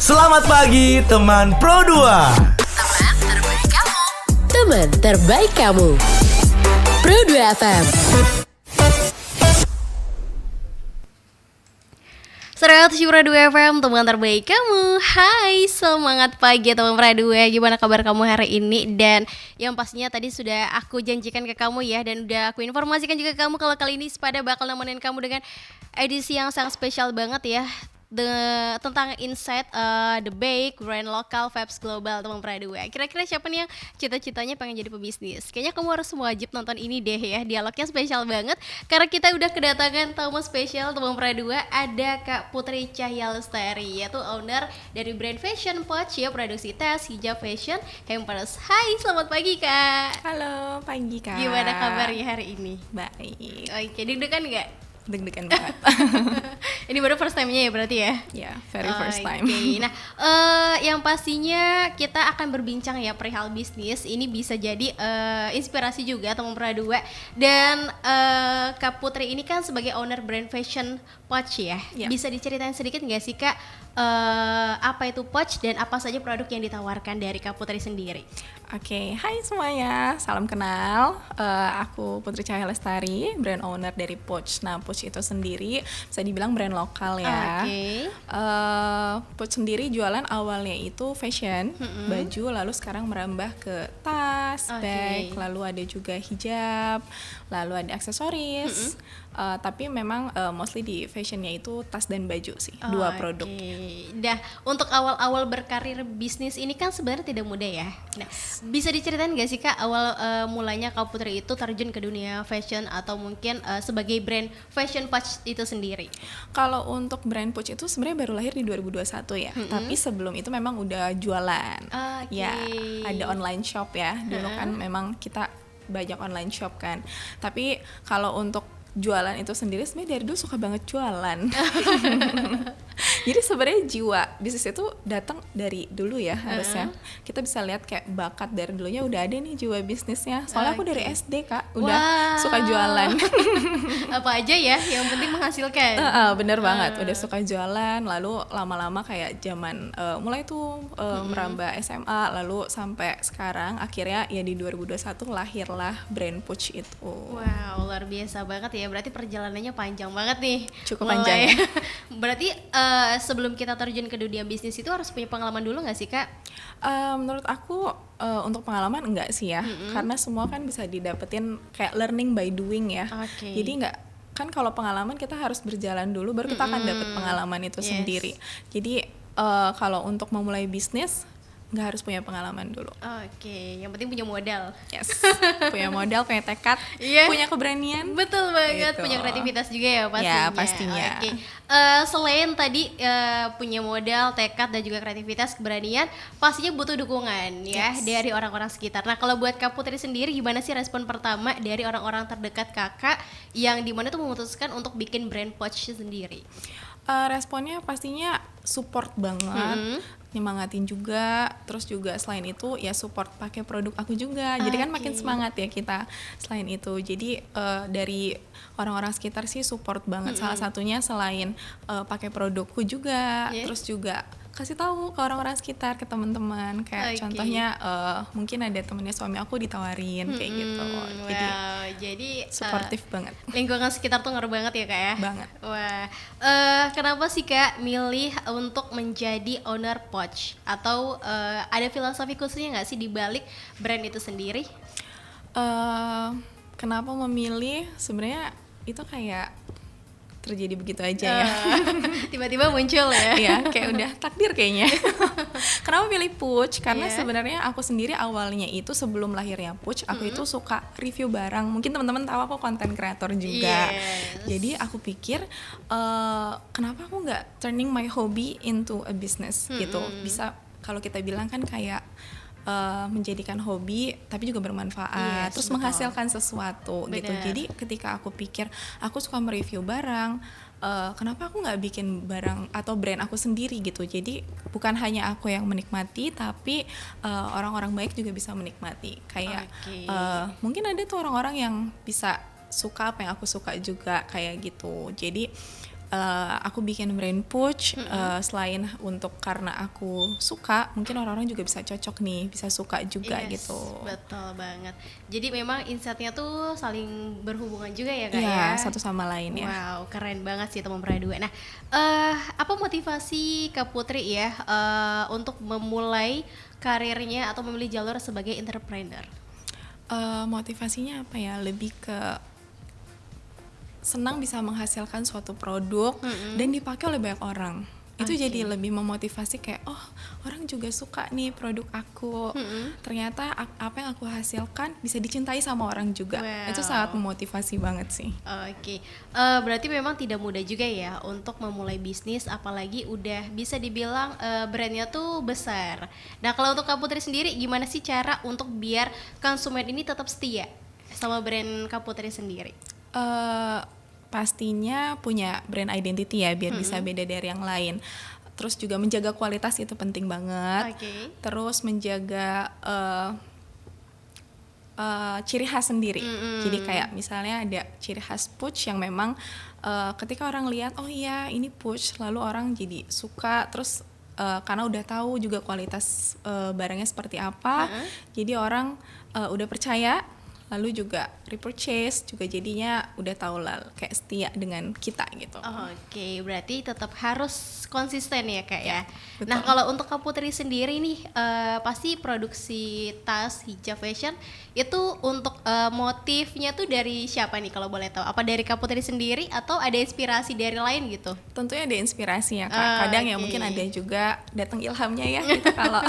Selamat pagi teman Pro 2. Teman terbaik kamu. Teman terbaik kamu. Pro 2 FM. 100,2 FM, teman terbaik kamu. Hai, semangat pagi teman Pro 2. Gimana kabar kamu hari ini? Dan yang pastinya tadi sudah aku janjikan ke kamu ya, dan udah aku informasikan juga ke kamu kalau kali ini Sepada bakal nemenin kamu dengan edisi yang sangat spesial banget ya. Tentang insight The Bake, brand lokal, vibes global teman Pro 2. Kira-kira siapa nih yang cita-citanya pengen jadi pebisnis? Kayaknya kamu harus wajib nonton ini deh ya. Dialognya spesial banget karena kita udah kedatangan tamu spesial teman Pro 2. Ada Kak Putri Cahya Lestari, yaitu owner dari brand fashion Poch ya, produksi tas, hijab fashion, hampers. Hai, selamat pagi Kak. Halo, pagi Kak. Gimana kabarnya hari ini? Baik. Oke, deg-degan nggak? Deg-degan banget. Ini baru first time-nya ya berarti ya? Ya, very first time. Oke. Nah, yang pastinya kita akan berbincang ya perihal bisnis. Ini bisa jadi inspirasi juga teman Pro 2. Dan Kak Putri ini kan sebagai owner brand fashion Poch ya. Ya. Bisa diceritain sedikit nggak sih Kak, apa itu Poch dan apa saja produk yang ditawarkan dari Kak Putri sendiri? Oke, hai semuanya, salam kenal. Aku Putri Cahya Lestari, brand owner dari Poch. Nah, Poch itu sendiri bisa dibilang brand lokal ya. Oke. Poch sendiri jualan awalnya itu fashion, baju, lalu sekarang merambah ke tas, bag, lalu ada juga hijab, lalu ada aksesoris. Tapi memang mostly di fashionnya itu tas dan baju sih, dua produk. Dah, untuk awal-awal berkarir bisnis ini kan sebenarnya tidak mudah ya. Nah, bisa diceritain gak sih Kak awal mulanya Kak Putri itu terjun ke dunia fashion atau mungkin sebagai brand fashion Poch itu sendiri? Kalau untuk brand Poch itu sebenarnya baru lahir di 2021 ya. Tapi sebelum itu memang udah jualan. Ya, ada online shop ya. Dulu kan memang kita banyak online shop kan. Tapi kalau untuk jualan itu sendiri sebenarnya dari dulu suka banget jualan. Jadi sebenarnya jiwa bisnis itu datang dari dulu ya harusnya. Kita bisa lihat kayak bakat dari dulunya udah ada nih jiwa bisnisnya. Soalnya aku dari SD Kak udah suka jualan. Apa aja ya, yang penting menghasilkan. Bener banget, udah suka jualan. Lalu lama-lama kayak zaman mulai tuh merambah SMA, lalu sampai sekarang akhirnya ya di 2021 lahirlah brand Poch itu. Wow, luar biasa banget ya. Berarti perjalanannya panjang banget nih. Cukup panjang. Berarti sebelum kita terjun ke dunia bisnis itu harus punya pengalaman dulu nggak sih Kak? Menurut aku untuk pengalaman enggak sih ya, karena semua kan bisa didapetin kayak learning by doing ya. Jadi enggak, kan kalau pengalaman kita harus berjalan dulu baru kita akan dapet pengalaman itu sendiri. Jadi kalau untuk memulai bisnis nggak harus punya pengalaman dulu. Yang penting punya modal. Yes, punya modal, punya tekad, punya keberanian. Betul banget, gitu. Punya kreativitas juga ya pastinya. Ya pastinya. Selain tadi punya modal, tekad dan juga kreativitas, keberanian, pastinya butuh dukungan ya dari orang-orang sekitar. Nah, kalau buat Kak Putri sendiri, gimana sih respon pertama dari orang-orang terdekat Kakak yang dimana tuh memutuskan untuk bikin brand Poch sendiri? Responnya pastinya support banget, nyemangatin juga, terus juga selain itu ya support pakai produk aku juga. Jadi kan makin semangat ya kita selain itu. Jadi dari orang-orang sekitar sih support banget. Salah satunya selain pakai produkku juga, terus juga kasih tahu ke orang-orang sekitar, ke teman-teman. Kayak contohnya mungkin ada temennya suami aku ditawarin kayak gitu. Jadi suportif banget. Lingkungan sekitar tuh ngaruh banget ya Kak ya? Banget. Wah, kenapa sih Kak milih untuk menjadi owner Poch? Atau ada filosofi khususnya nggak sih di balik brand itu sendiri? Kenapa memilih? Sebenarnya itu kayak terjadi begitu aja ya. Tiba-tiba muncul ya. Iya, kayak udah takdir kayaknya. Kenapa pilih Poch? Karena sebenarnya aku sendiri awalnya itu sebelum lahirnya Poch, aku itu suka review barang. Mungkin teman-teman tahu aku konten kreator juga. Jadi aku pikir kenapa aku nggak turning my hobby into a business gitu. Bisa kalau kita bilang kan kayak menjadikan hobi tapi juga bermanfaat, terus menghasilkan sesuatu gitu. Jadi ketika aku pikir aku suka mereview barang, kenapa aku nggak bikin barang atau brand aku sendiri gitu. Jadi bukan hanya aku yang menikmati, tapi orang-orang baik juga bisa menikmati. Kayak mungkin ada tuh orang-orang yang bisa suka apa yang aku suka juga kayak gitu. Jadi aku bikin brand Push selain untuk karena aku suka, mungkin orang-orang juga bisa cocok nih, bisa suka juga gitu. Betul banget. Jadi memang insightnya tuh saling berhubungan juga ya Kak Iya, ya. satu sama lain ya. Wow, keren banget sih teman Pradua. Nah, apa motivasi Kak Putri ya untuk memulai karirnya atau memilih jalur sebagai entrepreneur? Motivasinya apa ya? Lebih ke senang bisa menghasilkan suatu produk dan dipakai oleh banyak orang. Itu jadi lebih memotivasi kayak, oh orang juga suka nih produk aku. Ternyata apa yang aku hasilkan bisa dicintai sama orang juga. Wow. Itu sangat memotivasi banget sih. Oke, berarti memang tidak mudah juga ya untuk memulai bisnis, apalagi udah bisa dibilang brandnya tuh besar. Nah kalau untuk Kak Putri sendiri, gimana sih cara untuk biar konsumen ini tetap setia sama brand Kak Putri sendiri? Pastinya punya brand identity ya, biar bisa beda dari yang lain. Terus juga menjaga kualitas itu penting banget. Terus menjaga ciri khas sendiri. Jadi kayak misalnya ada ciri khas Push yang memang ketika orang lihat, oh iya ini Push, lalu orang jadi suka. Terus karena udah tahu juga kualitas barangnya seperti apa, jadi orang udah percaya. Lalu juga repurchase juga jadinya udah tahu lah kayak setia dengan kita gitu. Oke, berarti tetap harus konsisten ya Kak ya. Betul. Nah kalau untuk Kak Putri sendiri nih, pasti produksi tas hijab fashion itu untuk motifnya tuh dari siapa nih kalau boleh tahu? Apa dari Kak Putri sendiri atau ada inspirasi dari lain gitu? Tentunya ada inspirasi ya Kak. Kadang ya mungkin ada juga datang ilhamnya ya gitu kalau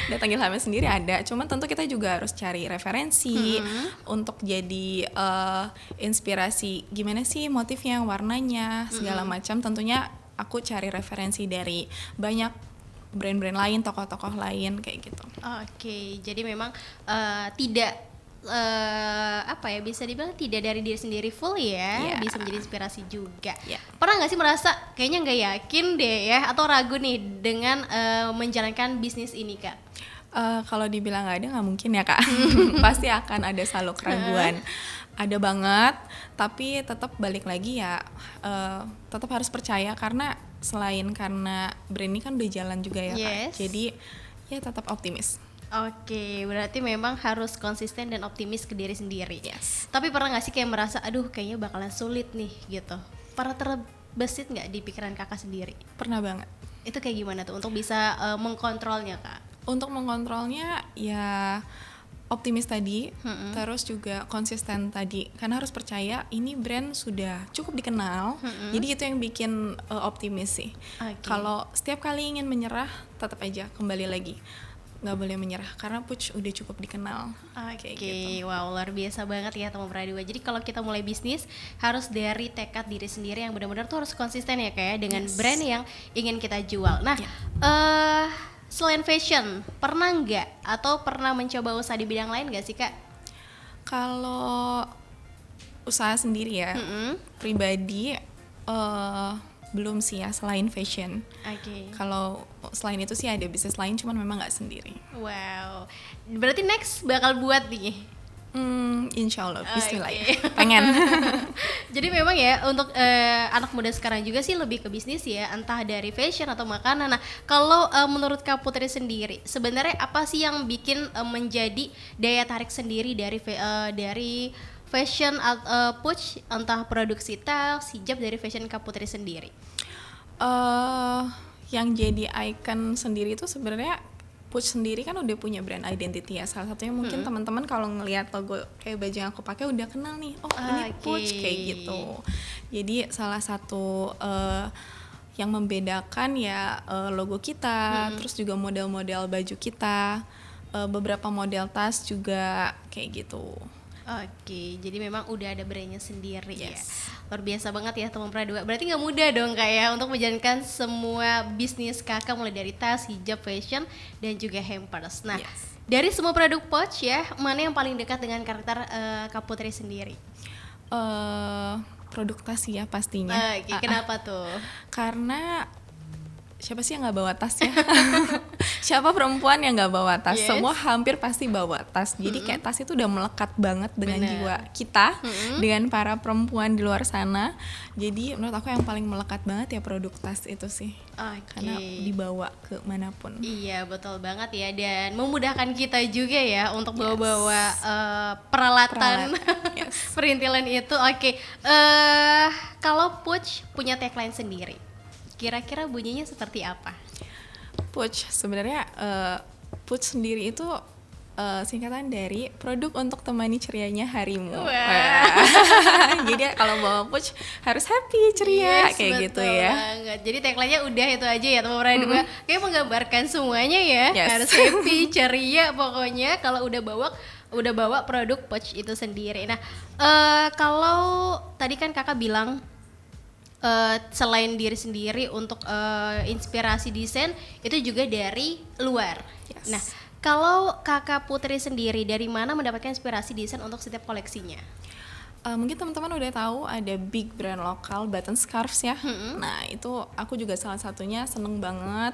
datang ilhamnya sendiri ada. Cuman tentu kita juga harus cari referensi untuk jadi inspirasi gimana sih motifnya, warnanya, segala macam. Tentunya aku cari referensi dari banyak brand-brand lain, tokoh-tokoh lain kayak gitu. Oke, jadi memang tidak apa ya, bisa dibilang tidak dari diri sendiri full ya, bisa menjadi inspirasi juga. Pernah nggak sih merasa kayaknya nggak yakin deh ya atau ragu nih dengan menjalankan bisnis ini Kak? Kalau dibilang nggak ada nggak mungkin ya Kak. Pasti akan ada selalu keraguan. Ada banget, tapi tetap balik lagi ya, tetap harus percaya karena selain karena brand ini kan udah jalan juga ya Kak. Jadi ya tetap optimis. Oke, berarti memang harus konsisten dan optimis ke diri sendiri. Tapi pernah nggak sih kayak merasa, aduh kayaknya bakalan sulit nih gitu? Pernah terbesit nggak di pikiran kakak sendiri? Pernah banget. Itu kayak gimana tuh untuk bisa mengkontrolnya Kak? Untuk mengontrolnya ya optimis tadi, terus juga konsisten tadi, karena harus percaya ini brand sudah cukup dikenal, jadi itu yang bikin optimis sih. Kalau setiap kali ingin menyerah, tetap aja kembali lagi, nggak boleh menyerah karena Push udah cukup dikenal. Gitu. Wow, luar biasa banget ya teman Pradua. Jadi kalau kita mulai bisnis harus dari tekad diri sendiri yang benar-benar tuh harus konsisten ya kayak dengan brand yang ingin kita jual. Nah, selain fashion, pernah nggak atau pernah mencoba usaha di bidang lain nggak sih Kak? Kalau usaha sendiri ya, pribadi belum sih ya selain fashion. Kalau selain itu sih ada bisnis lain, cuman memang nggak sendiri. Wow, berarti next bakal buat nih? Insya Allah, bismillah ya. Pengen. Jadi memang ya untuk anak muda sekarang juga sih lebih ke bisnis ya, entah dari fashion atau makanan. Nah kalau menurut Kak Putri sendiri, sebenarnya apa sih yang bikin menjadi daya tarik sendiri dari fashion Push, entah produksi tas, hijab dari fashion Kak Putri sendiri? Yang jadi icon sendiri itu sebenarnya Push sendiri kan udah punya brand identity ya. Salah satunya mungkin teman-teman kalau ngelihat logo kayak baju yang aku pakai udah kenal nih, oh ini Push kayak gitu. Jadi salah satu yang membedakan ya logo kita, terus juga model-model baju kita, beberapa model tas juga kayak gitu. Jadi memang udah ada brandnya sendiri ya. Luar biasa banget ya teman Pradua. Berarti nggak mudah dong Kak ya untuk menjalankan semua bisnis kakak mulai dari tas, hijab, fashion, dan juga hampers. Nah, dari semua produk Push ya, mana yang paling dekat dengan karakter Kak Putri sendiri? Produk tas ya pastinya. Kenapa tuh? Karena siapa sih yang nggak bawa tas ya? Siapa perempuan yang nggak bawa tas? Yes. Semua hampir pasti bawa tas. Jadi kayak tas itu udah melekat banget dengan Bener. jiwa kita, dengan para perempuan di luar sana. Jadi menurut aku yang paling melekat banget ya produk tas itu sih. Karena dibawa ke manapun. Iya betul banget ya, dan memudahkan kita juga ya untuk bawa-bawa peralatan Yes. perintilan itu. Oke, kalau Puch punya tagline sendiri, kira-kira bunyinya seperti apa? Puch sebenarnya Puch sendiri itu singkatan dari produk untuk temani cerianya harimu. Wah. Jadi kalau bawa Puch harus happy, ceria, Yes, kayak gitu betul ya. banget. Jadi tagline-nya udah itu aja ya teman-teman dua. Kayak menggambarkan semuanya ya. Yes. Harus happy, ceria pokoknya kalau udah bawa produk Puch itu sendiri. Nah, kalau tadi kan kakak bilang selain diri sendiri untuk inspirasi desain itu juga dari luar. Yes. Nah, kalau kakak Putri sendiri dari mana mendapatkan inspirasi desain untuk setiap koleksinya? Mungkin teman-teman udah tahu ada big brand lokal button scarves ya. Nah itu aku juga salah satunya seneng banget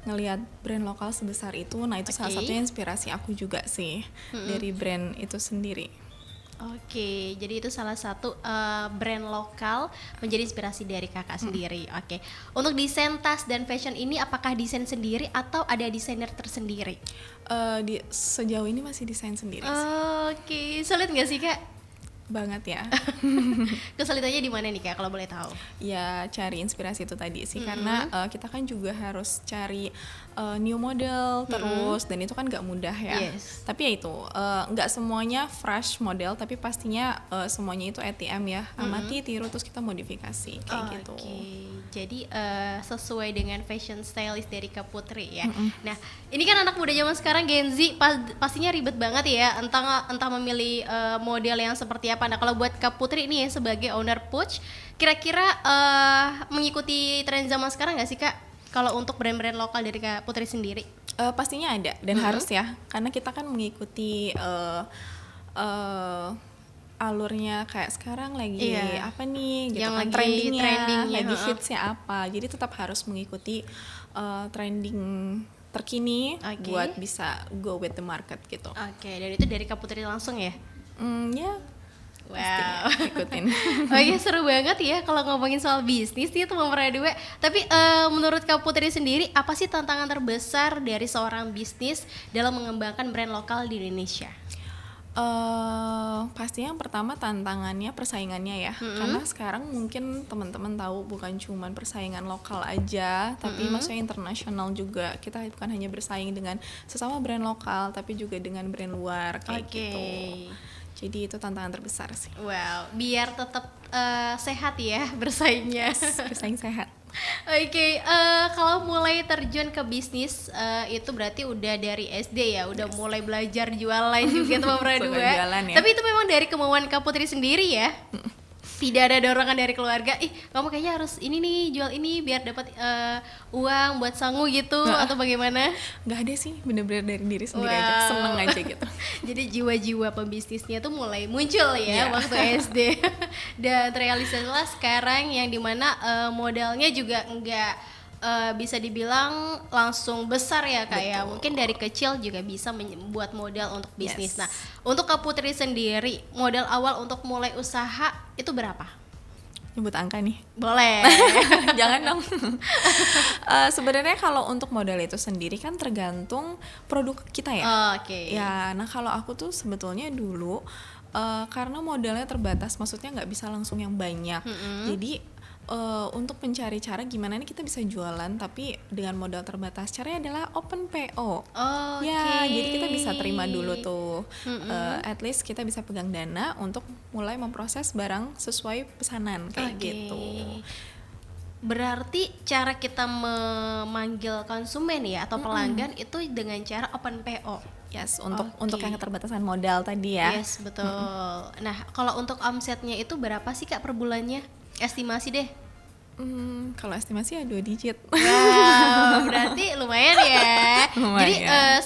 ngelihat brand lokal sebesar itu. Nah itu salah Oke. satunya inspirasi aku juga sih dari brand itu sendiri. Oke, jadi itu salah satu brand lokal menjadi inspirasi dari kakak sendiri. Oke, untuk desain tas dan fashion ini apakah desain sendiri atau ada desainer tersendiri? Sejauh ini masih desain sendiri sih. Oke, sulit nggak sih kak? Banget ya. Kesulitannya di mana nih kak kalau boleh tahu? Ya cari inspirasi itu tadi sih karena kita kan juga harus cari new model terus dan itu kan nggak mudah ya. Yes. Tapi ya itu nggak semuanya fresh model tapi pastinya semuanya itu ATM ya, amati tiru terus kita modifikasi kayak gitu. Oke, jadi sesuai dengan fashion stylist dari Kak Putri ya. Nah, ini kan anak muda zaman sekarang Gen Z pastinya ribet banget ya, entah memilih model yang seperti apa. Nah, kalau buat Kak Putri ini ya sebagai owner Puch, kira-kira mengikuti tren zaman sekarang nggak sih Kak? Kalau untuk brand-brand lokal dari Kak Putri sendiri? Pastinya ada dan harus ya karena kita kan mengikuti alurnya kayak sekarang lagi Iya. apa nih gitu Yang kan lagi trendingnya lagi heeh. hitsnya apa, jadi tetap harus mengikuti trending terkini Oke. buat bisa go with the market gitu. Oke, dan itu dari Kak Putri langsung ya? Ya Wow. ikutin. Oh iya, seru banget ya kalau ngomongin soal bisnis nih teman-teman dua. Tapi menurut Kak Putri sendiri, apa sih tantangan terbesar dari seorang bisnis dalam mengembangkan brand lokal di Indonesia? Pastinya yang pertama tantangannya persaingannya ya, karena sekarang mungkin teman-teman tahu bukan cuman persaingan lokal aja, tapi maksudnya internasional juga. Kita bukan hanya bersaing dengan sesama brand lokal, tapi juga dengan brand luar kayak Oke. gitu. Jadi itu tantangan terbesar sih. Wow, biar tetap sehat ya bersaingnya. Bersaing sehat. Oke, kalau mulai terjun ke bisnis itu berarti udah dari SD ya, udah mulai belajar jualan juga teman-teman Suka dua. jualan ya. Tapi itu memang dari kemauan Kak Putri sendiri ya. Tidak ada dorongan dari keluarga, kamu kayaknya harus ini nih, jual ini biar dapat uang buat sangu gitu atau bagaimana? Nggak ada sih, bener-bener dari diri sendiri aja, Wow. seneng aja gitu. Jadi jiwa-jiwa pembisnisnya tuh mulai muncul ya Iya. waktu SD. Dan terrealisasilah sekarang yang dimana modalnya juga enggak bisa dibilang langsung besar ya Kak ya. Mungkin dari kecil juga bisa membuat modal untuk bisnis. Yes. Nah, untuk Kak Putri sendiri, modal awal untuk mulai usaha itu berapa? Nyebut angka nih. Boleh. Jangan dong. Sebenarnya kalau untuk modal itu sendiri kan tergantung produk kita ya. Oke. Ya, nah kalau aku tuh sebetulnya dulu karena modalnya terbatas, maksudnya nggak bisa langsung yang banyak. Jadi untuk mencari cara gimana nih kita bisa jualan tapi dengan modal terbatas. Caranya adalah open PO. Ya, jadi kita bisa terima dulu tuh. At least kita bisa pegang dana untuk mulai memproses barang sesuai pesanan kayak Oke. gitu. Berarti cara kita memanggil konsumen ya atau pelanggan itu dengan cara open PO. Yes, untuk Oke. yang keterbatasan modal tadi ya. Yes, betul. Nah, kalau untuk omsetnya itu berapa sih Kak per bulannya? Estimasi deh. Kalau estimasi ya 2 digit. Wow, berarti lumayan ya. Lumayan. Jadi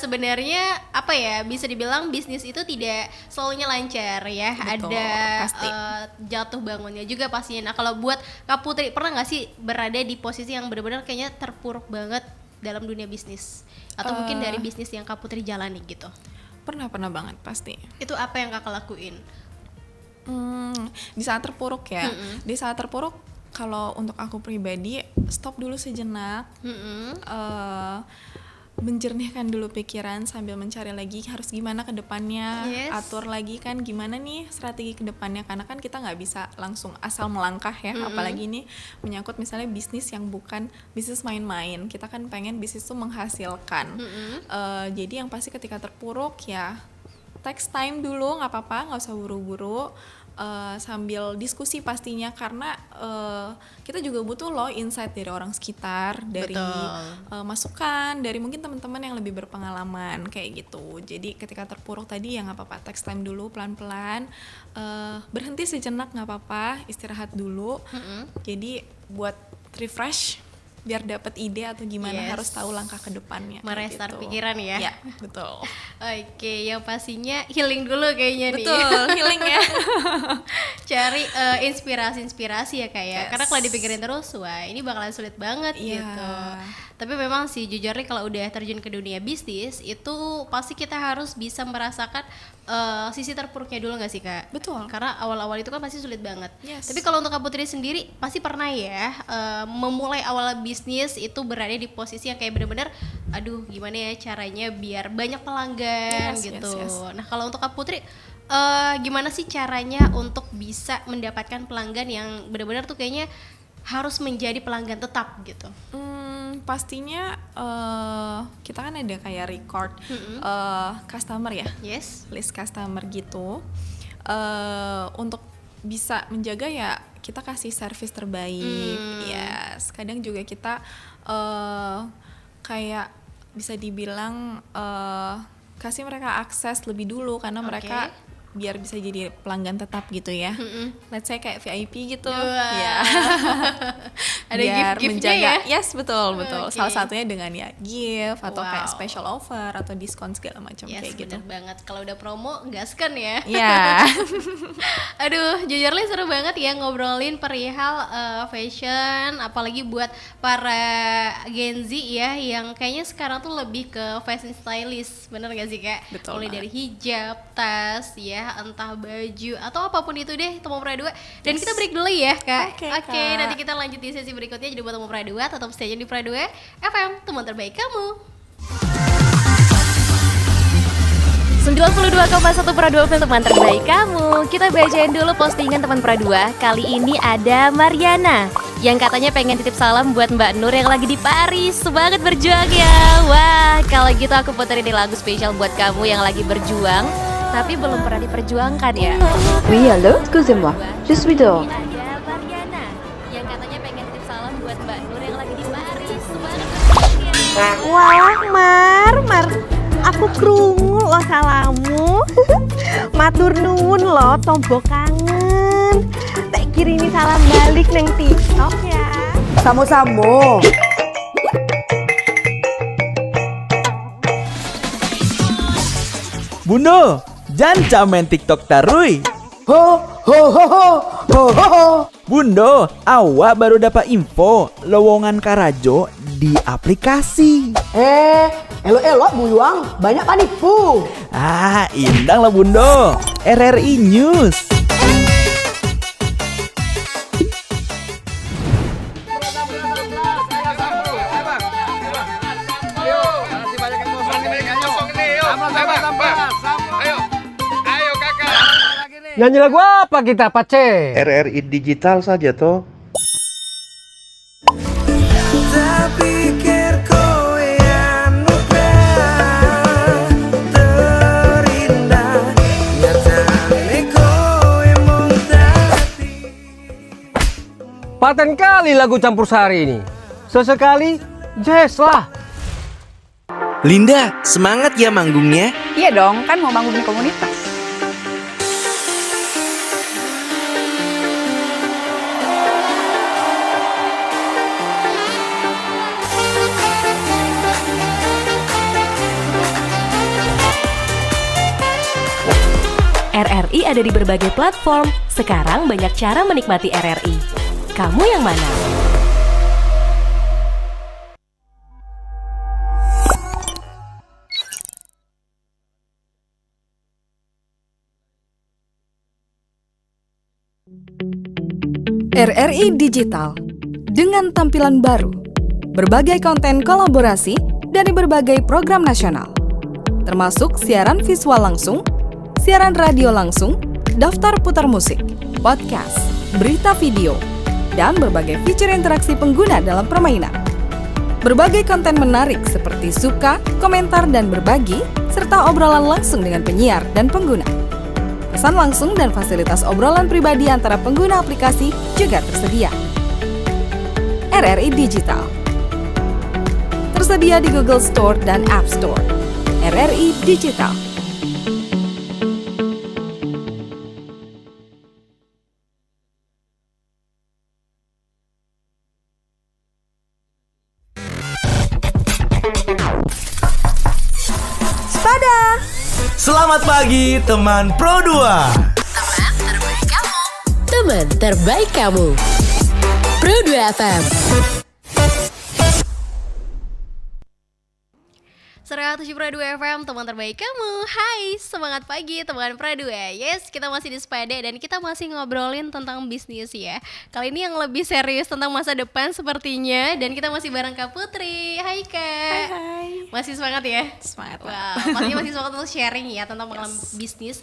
sebenarnya apa ya, bisa dibilang bisnis itu tidak selalunya lancar ya. Betul, Ada pasti. jatuh bangunnya juga pastinya. Nah, kalau buat Kak Putri pernah nggak sih berada di posisi yang benar-benar kayaknya terpuruk banget dalam dunia bisnis atau mungkin dari bisnis yang Kak Putri jalani gitu? Pernah banget pasti. Itu apa yang Kakak lakuin? Di saat terpuruk ya. Di saat terpuruk, kalau untuk aku pribadi, stop dulu sejenak. Menjernihkan dulu pikiran sambil mencari lagi harus gimana ke depannya, atur lagi kan gimana nih strategi ke depannya, karena kan kita nggak bisa langsung asal melangkah ya, apalagi ini menyangkut misalnya bisnis yang bukan bisnis main-main, kita kan pengen bisnis itu menghasilkan. Jadi yang pasti ketika terpuruk ya takes time dulu, nggak apa-apa, nggak usah buru-buru. Sambil diskusi pastinya, karena kita juga butuh loh insight dari orang sekitar, dari masukan dari mungkin teman-teman yang lebih berpengalaman kayak gitu. Jadi ketika terpuruk tadi ya nggak apa-apa, takes time dulu, pelan-pelan, berhenti sejenak nggak apa-apa, istirahat dulu. Jadi buat refresh biar dapat ide atau gimana, harus tahu langkah ke depannya. Merestart gitu. pikiran ya. Iya, betul. Oke, yang pastinya healing dulu kayaknya nih. Betul, healing ya. Cari inspirasi ya Kak ya. Karena kalau dipikirin terus, wah ini bakalan sulit banget gitu. Tapi memang sih jujurnya kalau udah terjun ke dunia bisnis itu pasti kita harus bisa merasakan sisi terpuruknya dulu nggak sih Kak? Betul. Karena awal-awal itu kan pasti sulit banget. Yes. Tapi kalau untuk Kak Putri sendiri pasti pernah ya memulai awal bisnis itu berada di posisi yang kayak bener-bener aduh gimana ya caranya biar banyak pelanggan gitu. Nah kalau untuk Kak Putri gimana sih caranya untuk bisa mendapatkan pelanggan yang benar-benar tuh kayaknya harus menjadi pelanggan tetap gitu? Pastinya kita kan ada kayak record customer ya, list customer gitu. Untuk bisa menjaga ya kita kasih service terbaik. Kadang juga kita kayak bisa dibilang kasih mereka akses lebih dulu karena mereka biar bisa jadi pelanggan tetap gitu ya. Let's say kayak VIP gitu. Ada biar gift-giftnya menjaga, ya? Yes, betul. Salah satunya dengan ya gift atau kayak special offer atau diskon segala macam kayak gitu. Bener banget. Kalau udah promo gaskan ya. Aduh, jujurnya seru banget ya ngobrolin perihal fashion, apalagi buat para Gen Z ya yang kayaknya sekarang tuh lebih ke fashion stylist. Bener gak sih Kak? Betul. Mulai dari hijab, tas ya, entah baju atau apapun itu deh, Temu Pradua. Dan kita break dulu ya Kak. Oke, nanti kita lanjut di sesi berikutnya. Jadi buat Temu Pradua tetap stay di Pradua FM, teman terbaik kamu. 92,1 Pradua FM, teman terbaik kamu. Kita bacain dulu postingan teman Pradua. Kali ini ada Mariana yang katanya pengen titip salam buat Mbak Nur yang lagi di Paris. Semangat berjuang ya. Wah, kalau gitu aku puterin nih lagu spesial buat kamu yang lagi berjuang tapi belum pernah diperjuangkan ya. Oui, allô, excusez-moi, je suis dehors. Ada Mariana yang katanya pengen titip salam buat Mbak Nur yang lagi di Paris. Semangat berjuang ya. Wah, Mar, aku krungu lo salamu. Matur nuwun lo, tombo kangen. Tak kirimi salam balik neng TikTok ya. Samo-samo. Bundo, jangan main TikTok tarui. Ho ho ho ho ho ho ho. Bundo, awak baru dapat info lowongan Karajo di aplikasi. Elok-elok buyuang, banyak panipu. Indang lah Bundo. RRI News. Nyanyi lagu apa kita, Pace? RRI digital saja toh. Paten kali lagu campur sari ini. Sesekali jazz lah. Linda, semangat ya manggungnya. Iya dong, kan mau bangun komunitas. RRI ada di berbagai platform. Sekarang banyak cara menikmati RRI. Kamu yang mana? RRI Digital dengan tampilan baru, berbagai konten kolaborasi dari berbagai program nasional, termasuk siaran visual langsung, siaran radio langsung, daftar putar musik, podcast, berita video, dan berbagai fitur interaksi pengguna dalam permainan. Berbagai konten menarik seperti suka, komentar, dan berbagi, serta obrolan langsung dengan penyiar dan pengguna. Pesan langsung dan fasilitas obrolan pribadi antara pengguna aplikasi juga tersedia. RRI Digital tersedia di Google Store dan App Store. RRI Digital. Selamat pagi teman Pro 2. Teman terbaik kamu. Pro 2 FM. 107 Pro 2 FM, teman terbaik kamu. Hai, semangat pagi teman Pro 2. Yes, kita masih di Sepeda dan kita masih ngobrolin tentang bisnis ya. Kali ini yang lebih serius tentang masa depan sepertinya. Dan kita masih bareng Kak Putri. Hai Kak. Hai. Masih semangat ya? Semangat. Wow, pastinya masih semangat untuk sharing ya tentang pengalaman bisnis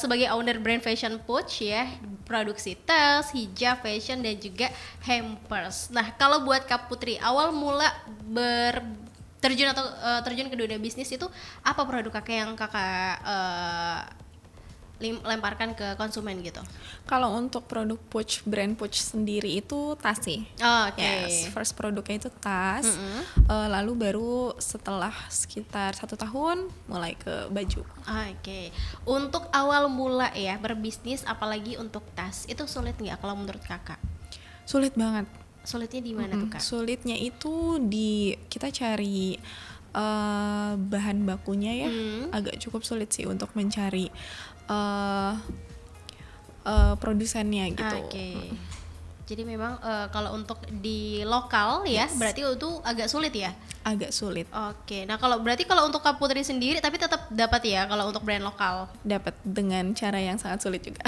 sebagai owner brand Fashion Pouch ya, produksi tas, hijab, fashion dan juga hampers. Nah, kalau buat Kak Putri, awal mula terjun ke dunia bisnis itu apa produk kakak yang kakak lemparkan ke konsumen gitu? Kalau untuk produk Pouch, brand Pouch sendiri itu tas sih. Oke. Yes, first produknya itu tas. Lalu baru setelah sekitar 1 tahun mulai ke baju. Oke. Untuk awal mula ya berbisnis, apalagi untuk tas, itu sulit nggak kalau menurut kakak? Sulit banget. Sulitnya di mana tuh Kak? Sulitnya itu kita cari bahan bakunya ya, agak cukup sulit sih untuk mencari produsennya gitu. Oke. Jadi memang kalau untuk di lokal ya, berarti itu agak sulit ya? Agak sulit. Oke. Nah kalau untuk Kak Putri sendiri, tapi tetap dapat ya kalau untuk brand lokal? Dapat dengan cara yang sangat sulit juga.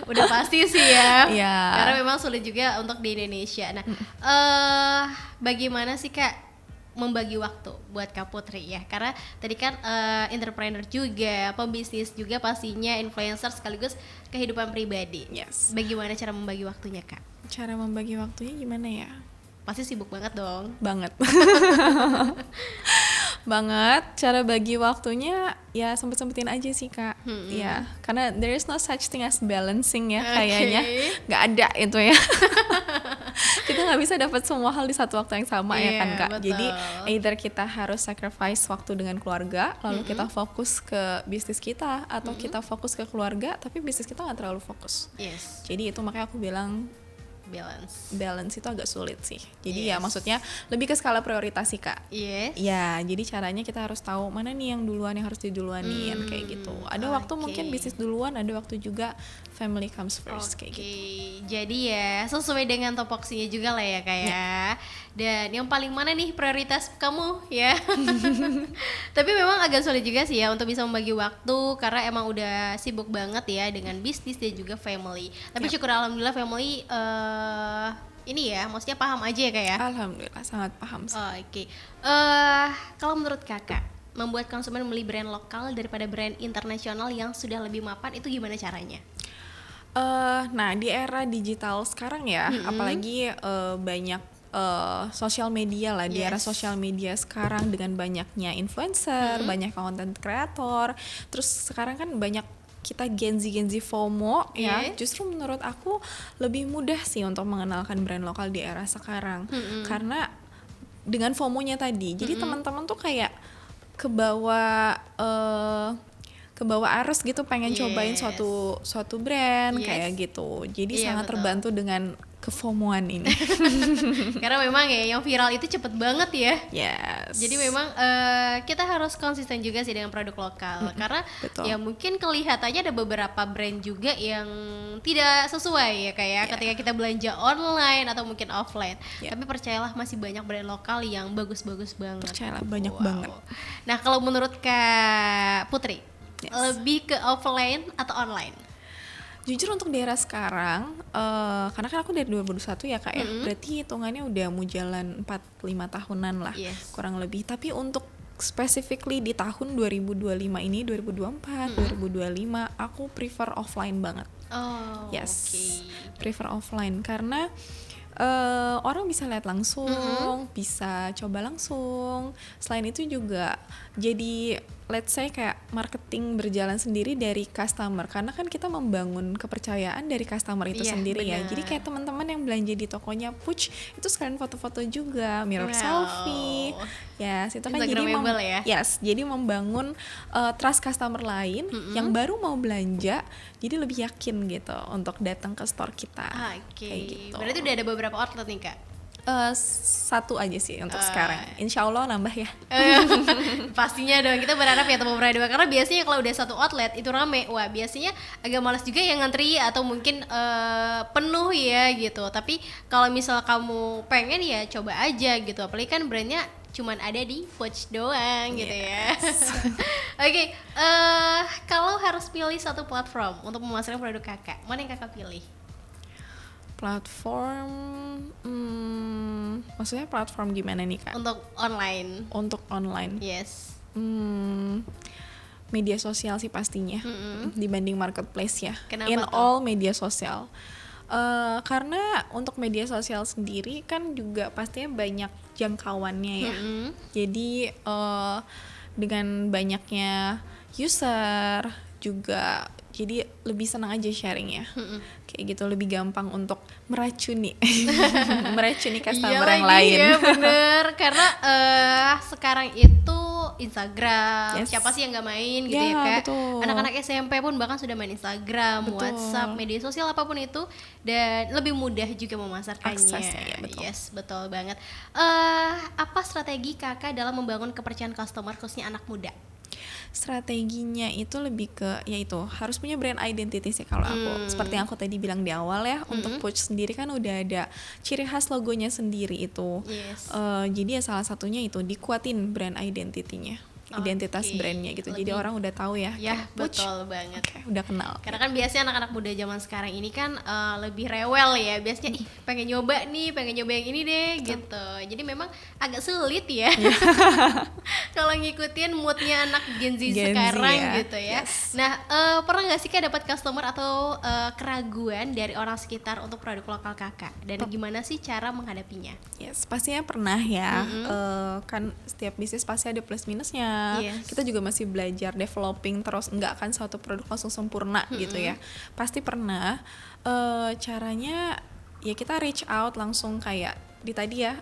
Udah pasti sih ya. Iya. Karena memang sulit juga untuk di Indonesia. Nah, bagaimana sih Kak membagi waktu buat Kak Putri ya? Karena tadi kan entrepreneur juga, pembisnis juga pastinya, influencer sekaligus kehidupan pribadi. Yes. Bagaimana cara membagi waktunya Kak? Cara membagi waktunya gimana ya? Pasti sibuk banget dong. Banget. Banget. Cara bagi waktunya ya sempet-sempetin aja sih Kak. Ya, karena there is no such thing as balancing ya kayaknya. Nggak ada itu ya. Kita nggak bisa dapat semua hal di satu waktu yang sama ya kan Kak. Betul. Jadi either kita harus sacrifice waktu dengan keluarga, lalu kita fokus ke bisnis kita, atau kita fokus ke keluarga tapi bisnis kita nggak terlalu fokus. Yes. Jadi itu makanya aku bilang balance itu agak sulit sih. Jadi ya maksudnya lebih ke skala prioritas sih Kak. Yes. Ya, jadi caranya kita harus tahu mana nih yang duluan, yang harus diduluanin kayak gitu. Ada waktu mungkin bisnis duluan, ada waktu juga family comes first kayak gitu. Jadi ya sesuai dengan topoksinya juga lah ya Kak ya. Dan yang paling mana nih prioritas kamu ya? Tapi memang agak sulit juga sih ya untuk bisa membagi waktu karena emang udah sibuk banget ya dengan bisnis dan juga family. Tapi syukur alhamdulillah family ini ya, maksudnya paham aja ya Kak ya? Alhamdulillah sangat paham sih. Oke. Kalau menurut Kakak, membuat konsumen membeli brand lokal daripada brand internasional yang sudah lebih mapan itu gimana caranya? Nah di era digital sekarang ya, apalagi banyak sosial media lah, di era sosial media sekarang dengan banyaknya influencer, banyak content creator, terus sekarang kan banyak kita Gen Z FOMO ya, justru menurut aku lebih mudah sih untuk mengenalkan brand lokal di era sekarang karena dengan FOMO-nya tadi, jadi teman-teman tuh kayak kebawa arus gitu, pengen cobain suatu brand kayak gitu, jadi sangat terbantu dengan kefomoan ini. Karena memang ya yang viral itu cepet banget ya. Yes. Jadi memang kita harus konsisten juga sih dengan produk lokal. Karena ya mungkin kelihatannya ada beberapa brand juga yang tidak sesuai ya kayak ketika kita belanja online atau mungkin offline. Tapi percayalah masih banyak brand lokal yang bagus-bagus banget. Percayalah banyak banget. Nah kalau menurut Kak Putri, lebih ke offline atau online? Jujur untuk daerah sekarang, karena kan aku dari 2021 ya Kak ya, berarti hitungannya udah mau jalan 4-5 tahunan lah, kurang lebih. Tapi untuk specifically di tahun 2025 ini, 2024, 2025, aku prefer offline banget. Prefer offline karena orang bisa lihat langsung, bisa coba langsung. Selain itu juga jadi let's say kayak marketing berjalan sendiri dari customer, karena kan kita membangun kepercayaan dari customer itu sendiri ya. Jadi kayak teman-teman yang belanja di tokonya Puch itu sekalian foto-foto juga, mirror selfie. Itu kan jadi membangun trust customer lain yang baru mau belanja, jadi lebih yakin gitu untuk datang ke store kita. Kayak gitu. Berarti udah ada beberapa outlet nih Kak? Satu aja sih untuk sekarang. Insya Allah nambah ya. Pastinya dong, kita berharap ya teman Pradua, karena biasanya kalau udah satu outlet itu rame, wah biasanya agak malas juga yang ngantri atau mungkin penuh ya gitu. Tapi kalau misal kamu pengen ya coba aja gitu, apalagi kan brandnya cuman ada di Puch doang gitu ya. Oke, kalau harus pilih satu platform untuk memasarkan produk kakak, mana yang kakak pilih? Platform, maksudnya platform gimana nih Kak? Untuk online. Yes. Media sosial sih pastinya, dibanding marketplace ya. Kenapa all media sosial. Karena untuk media sosial sendiri kan juga pastinya banyak jangkauannya ya. Jadi dengan banyaknya user juga, jadi lebih senang aja sharing ya. Kayak gitu, lebih gampang untuk meracuni customer yang lain. Iya bener, karena sekarang itu Instagram, siapa sih yang nggak main gitu ya Kak? Betul. Anak-anak SMP pun bahkan sudah main Instagram, WhatsApp, media sosial apapun itu, dan lebih mudah juga memasarkannya. Aksesnya, ya, betul. Yes, betul banget. Apa strategi kakak dalam membangun kepercayaan customer khususnya anak muda? Strateginya itu lebih ke yaitu harus punya brand identity sih kalau aku. Seperti yang aku tadi bilang di awal ya, untuk Puch sendiri kan udah ada ciri khas logonya sendiri itu. Jadi ya salah satunya itu dikuatin brand identity-nya. Identitas brandnya gitu, jadi orang udah tahu ya. Betul banget. Udah kenal. Karena kan biasanya anak-anak muda zaman sekarang ini kan lebih rewel ya, biasanya pengen nyoba yang ini deh gitu. Jadi memang agak sulit ya kalau ngikutin moodnya anak Gen Z sekarang gitu ya. Nah, pernah nggak sih Kak dapat customer atau keraguan dari orang sekitar untuk produk lokal kakak, dan gimana sih cara menghadapinya? Pastinya pernah ya. Kan setiap bisnis pasti ada plus minusnya. Kita juga masih belajar, developing terus, nggak akan suatu produk langsung sempurna gitu ya. Pasti pernah. Caranya ya kita reach out langsung kayak di tadi ya,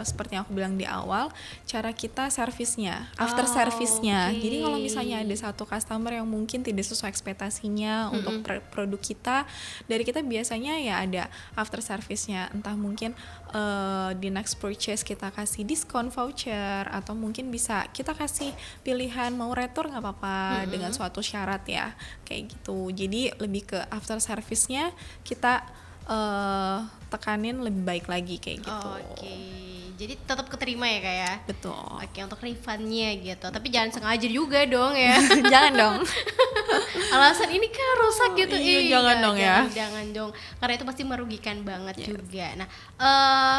seperti yang aku bilang di awal, cara kita servisnya, after service-nya. Jadi kalau misalnya ada satu customer yang mungkin tidak sesuai ekspektasinya untuk produk kita, dari kita biasanya ya ada after service-nya, entah mungkin di next purchase kita kasih diskon voucher, atau mungkin bisa kita kasih pilihan mau retur nggak apa-apa dengan suatu syarat ya, kayak gitu. Jadi lebih ke after service-nya kita tekanin lebih baik lagi kayak gitu. Jadi tetap keterima ya Kak ya? Betul. Untuk refundnya gitu, tapi jangan sengaja juga dong ya. Jangan dong. Alasan ini kan rusak gitu. Jangan dong ya. Jangan dong, karena itu pasti merugikan banget juga. Nah,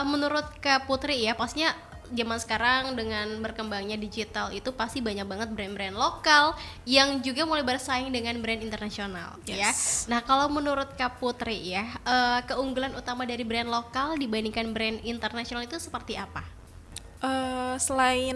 menurut Kak Putri ya, pastinya zaman sekarang dengan berkembangnya digital itu pasti banyak banget brand-brand lokal yang juga mulai bersaing dengan brand internasional ya. Nah, kalau menurut Kak Putri ya, keunggulan utama dari brand lokal dibandingkan brand internasional itu seperti apa? Selain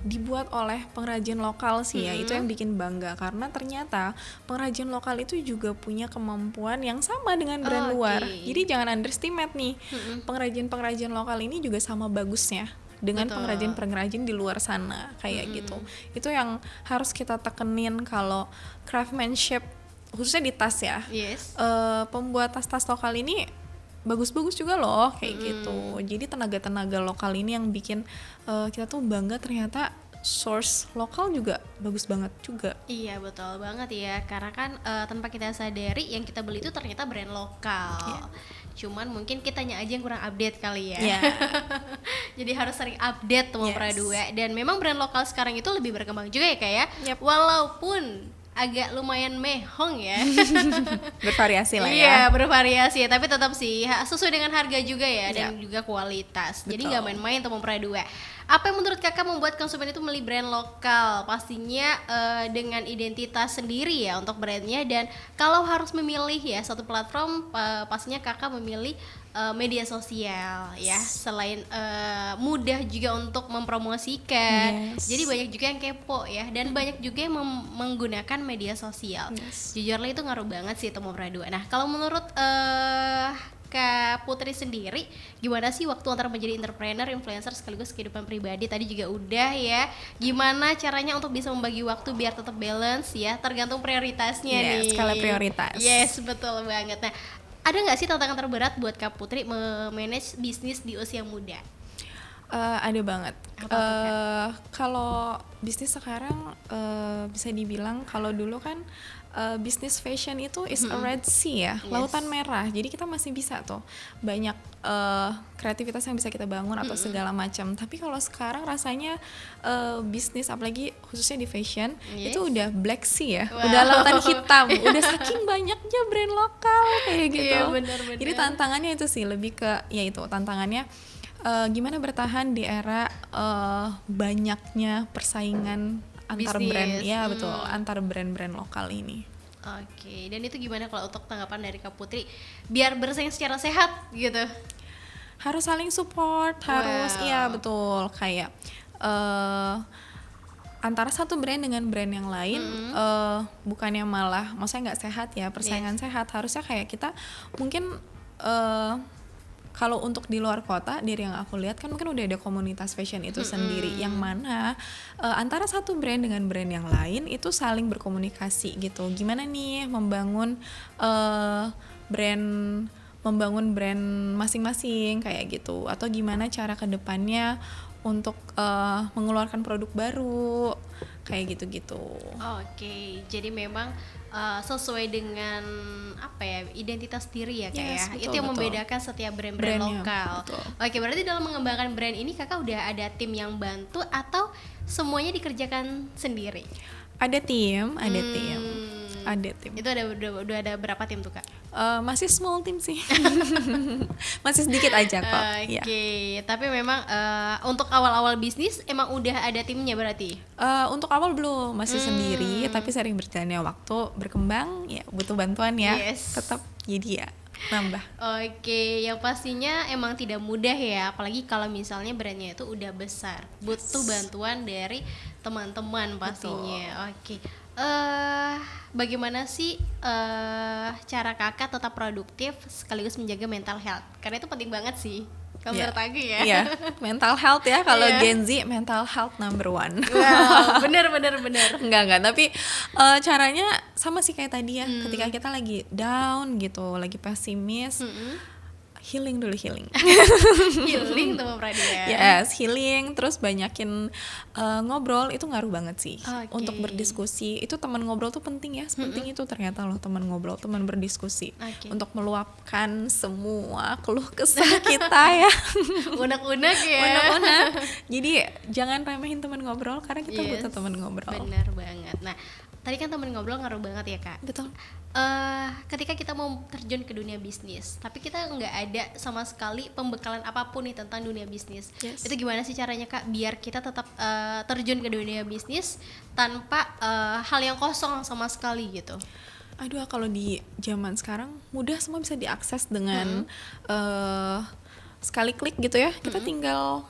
dibuat oleh pengrajin lokal sih ya, itu yang bikin bangga, karena ternyata pengrajin lokal itu juga punya kemampuan yang sama dengan brand luar. Jadi jangan underestimate nih, pengrajin lokal ini juga sama bagusnya dengan pengrajin di luar sana kayak gitu. Itu yang harus kita tekenin, kalau craftsmanship khususnya di tas ya. Pembuat tas-tas lokal ini bagus-bagus juga loh kayak gitu. Jadi tenaga-tenaga lokal ini yang bikin kita tuh bangga, ternyata source lokal juga bagus banget juga. Iya betul banget ya, karena kan tanpa kita sadari yang kita beli itu ternyata brand lokal. Cuman mungkin kitanya aja yang kurang update kali ya. Jadi harus sering update teman Pradua. Dan memang brand lokal sekarang itu lebih berkembang juga ya Kak ya. Walaupun agak lumayan mehong ya. Bervariasi lah ya. Iya, bervariasi ya, tapi tetap sih sesuai dengan harga juga ya, dan juga kualitas. Jadi nggak main-main Temu Pradua. Apa yang menurut kakak membuat konsumen itu membeli brand lokal? Pastinya dengan identitas sendiri ya untuk brandnya. Dan kalau harus memilih ya satu platform, pastinya kakak memilih media sosial ya. Selain mudah juga untuk mempromosikan, jadi banyak juga yang kepo ya, dan banyak juga yang menggunakan media sosial. Jujurlah itu ngaruh banget sih Temu Pradua. Nah kalau menurut Kak Putri sendiri, gimana sih waktu antara menjadi entrepreneur, influencer sekaligus kehidupan pribadi? Tadi juga udah ya, gimana caranya untuk bisa membagi waktu biar tetap balance ya, tergantung prioritasnya nih. Skala prioritas. Yes, betul banget. Nah, ada nggak sih tantangan terberat buat Kak Putri memanage bisnis di usia muda? Ada banget. Kalau bisnis sekarang bisa dibilang, kalau dulu kan bisnis fashion itu is a red sea ya, lautan merah. Jadi kita masih bisa tuh banyak kreativitas yang bisa kita bangun atau segala macam. Tapi kalau sekarang rasanya bisnis apalagi khususnya di fashion itu udah black sea ya, udah lautan hitam. Udah saking banyaknya brand lokal kayak gitu. Bener-bener. Jadi tantangannya itu sih lebih ke yaitu tantangannya gimana bertahan di era banyaknya persaingan antar brand, ya betul, antar brand-brand lokal ini. Oke, dan itu gimana kalau untuk tanggapan dari Kak Putri biar bersaing secara sehat gitu? Harus saling support, harus iya betul, kayak antara satu brand dengan brand yang lain bukannya malah maksudnya nggak sehat ya, persaingan sehat. Harusnya kayak kita mungkin kalau untuk di luar kota, dari yang aku lihat kan mungkin udah ada komunitas fashion itu sendiri, yang mana antara satu brand dengan brand yang lain itu saling berkomunikasi gitu. Gimana nih membangun brand masing-masing kayak gitu, atau gimana cara kedepannya untuk mengeluarkan produk baru kayak gitu-gitu. Oke, jadi memang sesuai dengan apa ya, identitas diri ya Kak ya. Itu yang membedakan setiap brand-brand lokal. Oke, berarti dalam mengembangkan brand ini Kakak udah ada tim yang bantu atau semuanya dikerjakan sendiri? Ada tim. Itu udah ada berapa tim tuh Kak? Masih small tim sih. Masih sedikit aja kok. Oke, tapi memang untuk awal-awal bisnis emang udah ada timnya berarti? Untuk awal belum, masih sendiri, tapi sering berjalannya waktu berkembang ya butuh bantuan ya. Tetap jadi ya nambah. Oke, yang pastinya emang tidak mudah ya, apalagi kalau misalnya brandnya itu udah besar, butuh bantuan dari teman-teman pastinya. Oke. Bagaimana sih cara kakak tetap produktif sekaligus menjaga mental health? Karena itu penting banget sih. Kalau menurut aku ya. Iya, mental health ya. Kalau Gen Z, mental health number one. Wow, bener. Enggak, tapi caranya sama sih kayak tadi ya. Ketika kita lagi down gitu, lagi pesimis, healing dulu. Healing Temu Pradua. Yes, healing, terus banyakin ngobrol, itu ngaruh banget sih. Untuk berdiskusi, itu teman ngobrol tuh penting ya. Sepenting itu ternyata loh, teman ngobrol, teman berdiskusi. Untuk meluapkan semua keluh kesah kita ya. Unek-unek ya. Unek-unek. Jadi jangan remehin teman ngobrol, karena kita butuh teman ngobrol. Benar banget. Nah, tadi kan teman ngobrol ngaruh banget ya Kak. Betul. Ketika kita mau terjun ke dunia bisnis, tapi kita nggak ada sama sekali pembekalan apapun nih tentang dunia bisnis, itu gimana sih caranya Kak biar kita tetap terjun ke dunia bisnis tanpa hal yang kosong sama sekali gitu? Aduh, kalau di zaman sekarang mudah, semua bisa diakses dengan sekali klik gitu ya. Kita tinggal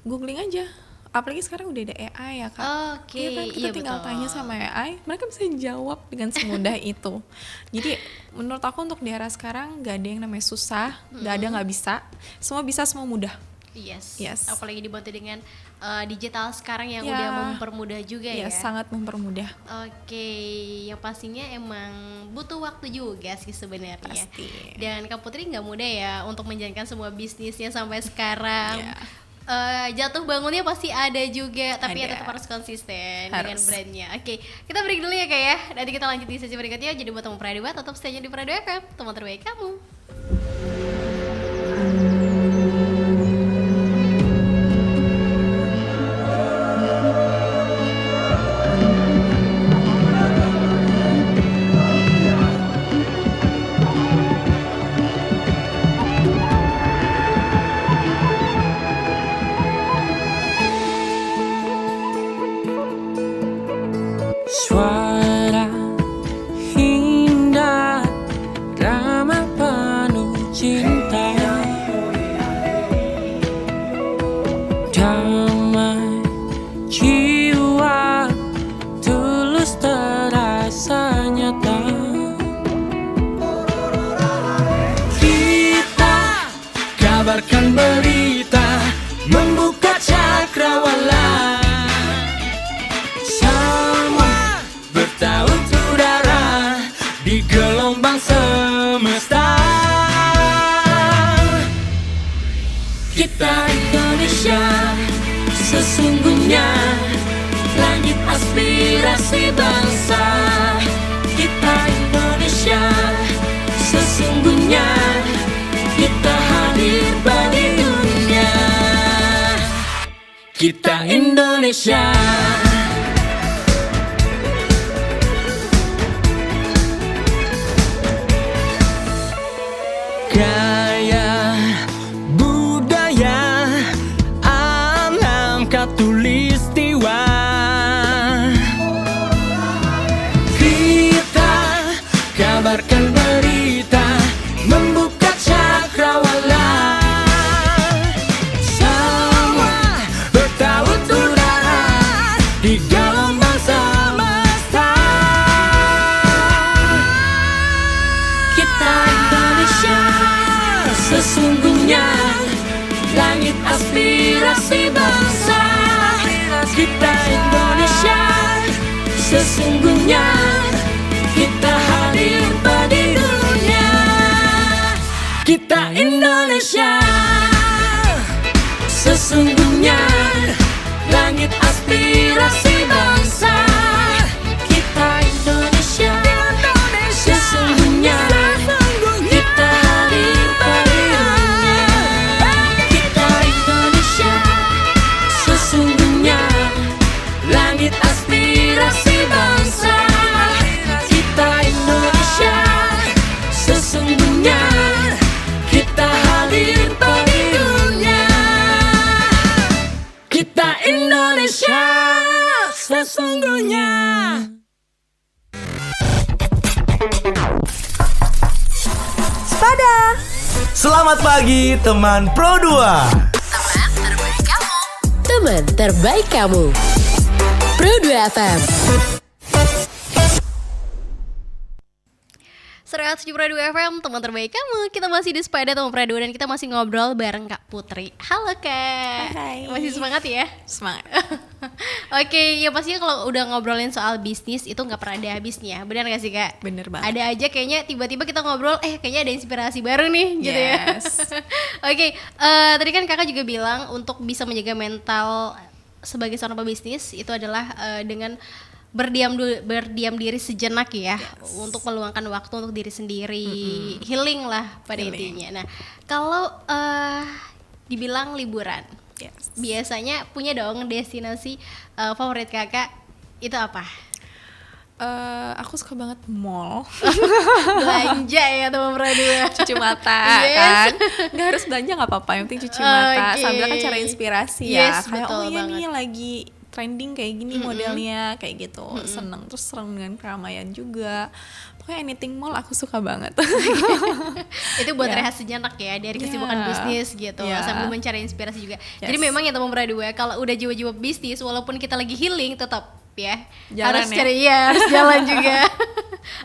googling aja. Apalagi sekarang udah ada AI ya Kak. Kita tinggal tanya sama AI, mereka bisa jawab dengan semudah itu. Jadi menurut aku untuk di era sekarang gak ada yang namanya susah, gak ada nggak bisa, semua bisa, semua mudah. Yes. Apalagi dibantu dengan digital sekarang yang udah mempermudah juga ya. Sangat mempermudah. Oke, yang pastinya emang butuh waktu juga sih sebenarnya. Pasti. Dan Kak Putri nggak mudah ya untuk menjalankan semua bisnisnya sampai sekarang. Jatuh bangunnya pasti ada juga, tapi ya tetap harus konsisten dengan brandnya. Oke, kita break dulu ya Kak ya. Nanti kita lanjut di sesi berikutnya. Jadi buat Temu Pradua, tetap stay di Pradua FM, teman terbaik kamu. kabarkan berita, membuka cakrawala. Semua bertaut udara di gelombang semesta. Kita Indonesia, sesungguhnya langit aspirasi bangsa. Kita Indonesia, sesungguhnya kita hadir bagi dunia. Kita Indonesia. Gaya budaya alam katulistiwa. Kita kabarkan berita, membuka cakrawala. Semua bertaut udara di gelombang semesta. Kita Indonesia, sesungguhnya langit aspirasi bangsa. Kita Indonesia, sesungguhnya kita hadir bagi dunia. Kita Indonesia, sesungguhnya langit aspirasi bangsa. Kita Indonesia, sesungguhnya kita hadir bagi dunia. Kita Indonesia, sesungguhnya langit aspirasi bangsa. Kita Indonesia, sesungguhnya kita hadir bagi dunia. Kita Indonesia, sesungguhnya. Spada. Selamat pagi teman Pro 2. Teman terbaik kamu. Pro 2 FM. 107.2 FM, teman terbaik kamu. Kita masih di Spada teman Pro 2 dan kita masih ngobrol bareng Kak Putri. Halo Kak. Hai. Masih semangat ya? Semangat. Oke, ya pastinya kalau udah ngobrolin soal bisnis itu nggak pernah ada habisnya. Benar nggak sih Kak? Bener banget. Ada aja kayaknya tiba-tiba kita ngobrol, kayaknya ada inspirasi baru nih, gitu ya. Oke, tadi kan Kakak juga bilang untuk bisa menjaga mental sebagai seorang pebisnis itu adalah dengan berdiam diri sejenak ya, untuk meluangkan waktu untuk diri sendiri, healing lah pada intinya. Nah, kalau dibilang liburan, biasanya punya dong destinasi favorit Kakak, itu apa? Aku suka banget mall. Belanja ya teman Pro 2. Cuci mata kan, nggak harus belanja nggak apa-apa, yang penting cuci mata sambil kan cari inspirasi ya, kayak oh iya nih lagi trending kayak gini modelnya kayak gitu. Seneng, terus seneng dengan keramaian juga. Pokoknya anything mall aku suka banget. Itu buat rehat sejenak ya dari kesibukan bisnis gitu, sambil mencari inspirasi juga. Jadi memang ya teman Pro 2, kalau udah jiwa-jiwa bisnis walaupun kita lagi healing tetap ya jalan harus cari harus jalan juga.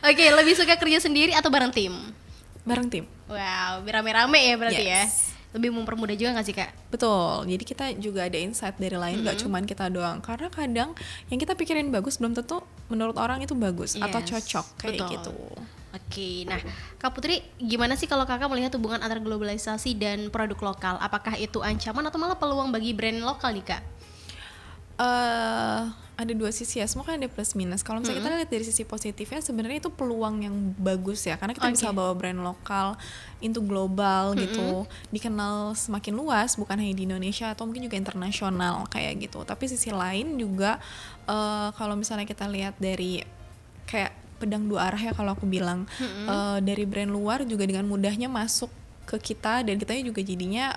Oke, lebih suka kerja sendiri atau bareng tim? Bareng tim. Wow, rame-rame ya berarti ya. Lebih mempermudah juga gak sih Kak? Betul, jadi kita juga ada insight dari lain, gak cuman kita doang. Karena kadang yang kita pikirin bagus belum tentu menurut orang itu bagus atau cocok kayak gitu. Oke, nah Kak Putri, gimana sih kalau Kakak melihat hubungan antara globalisasi dan produk lokal? Apakah itu ancaman atau malah peluang bagi brand lokal nih Kak? Ada dua sisi ya, semua kan ada plus minus. Kalau misalnya kita lihat dari sisi positifnya, sebenarnya itu peluang yang bagus ya, karena kita bisa bawa brand lokal into global gitu, dikenal semakin luas, bukan hanya di Indonesia atau mungkin juga internasional kayak gitu. Tapi sisi lain juga kalau misalnya kita lihat dari kayak pedang dua arah ya, kalau aku bilang dari brand luar juga dengan mudahnya masuk ke kita, dan kitanya juga jadinya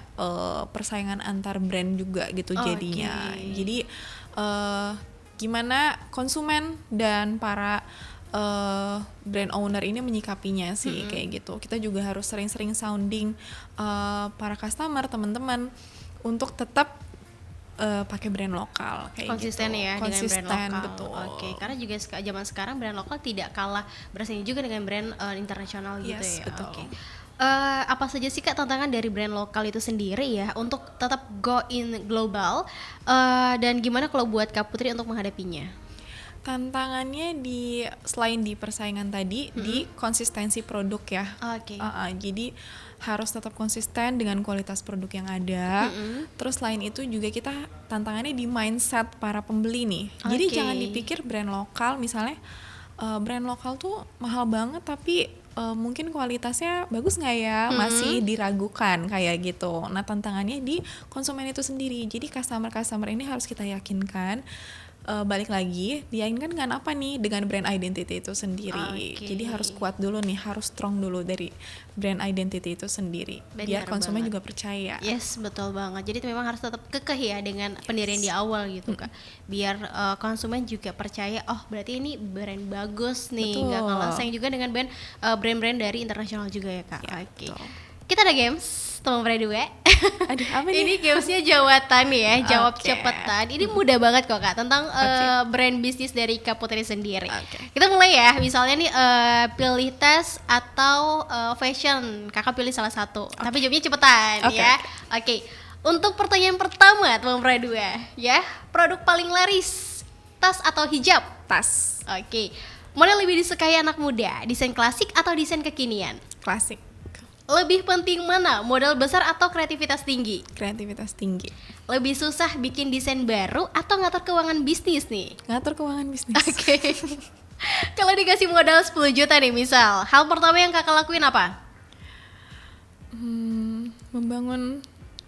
persaingan antar brand juga gitu jadinya. Jadi gimana konsumen dan para brand owner ini menyikapinya sih kayak gitu. Kita juga harus sering-sering sounding para customer, teman-teman untuk tetap pakai brand lokal kayak konsisten gitu. ya Konsisten, dengan brand lokal. betul. Oke, karena juga zaman sekarang brand lokal tidak kalah bersaing juga dengan brand internasional gitu Yes, ya. betul. Oke. Apa saja sih Kak tantangan dari brand lokal itu sendiri ya untuk tetap go in global, dan gimana kalau buat Kak Putri untuk menghadapinya? Tantangannya selain di persaingan tadi, di konsistensi produk ya. Oke. Jadi harus tetap konsisten dengan kualitas produk yang ada. Terus selain itu juga kita tantangannya di mindset para pembeli nih. Jadi Oke. jangan dipikir brand lokal misalnya brand lokal tuh mahal banget tapi mungkin kualitasnya bagus nggak ya, masih diragukan kayak gitu. Nah tantangannya di konsumen itu sendiri. Jadi customer ini harus kita yakinkan. Balik lagi, diyakinkan dengan apa nih? Dengan brand identity itu sendiri. Oke. Jadi harus kuat dulu nih, harus strong dulu dari brand identity itu sendiri. Biar Benar konsumen banget. juga percaya. Yes, betul banget. Jadi memang harus tetap kekeh ya dengan pendirian di awal gitu Kak. Biar konsumen juga percaya, oh berarti ini brand bagus nih. Betul. Nggak kalah saing juga dengan brand-brand dari internasional juga ya Kak. Ya, Oke. betul. Kita ada games, teman berdua. Aduh, apa nih? Ini gamesnya jawatan ya, jawab Oke. cepetan. Ini mudah banget kok Kak, tentang brand bisnis dari Kak Putri sendiri. Oke. Kita mulai ya, misalnya nih pilih tes atau fashion. Kakak pilih salah satu, tapi jawabnya cepetan Oke, ya. Oke. Untuk pertanyaan pertama, teman berdua, ya, produk paling laris, tas atau hijab? Tas. Oke. Model lebih disukai anak muda, desain klasik atau desain kekinian? Klasik. Lebih penting mana, modal besar atau kreativitas tinggi? Kreativitas tinggi. Lebih susah bikin desain baru atau ngatur keuangan bisnis nih? Ngatur keuangan bisnis. Oke. Kalau dikasih modal 10 juta nih misal, hal pertama yang Kakak lakuin apa? Membangun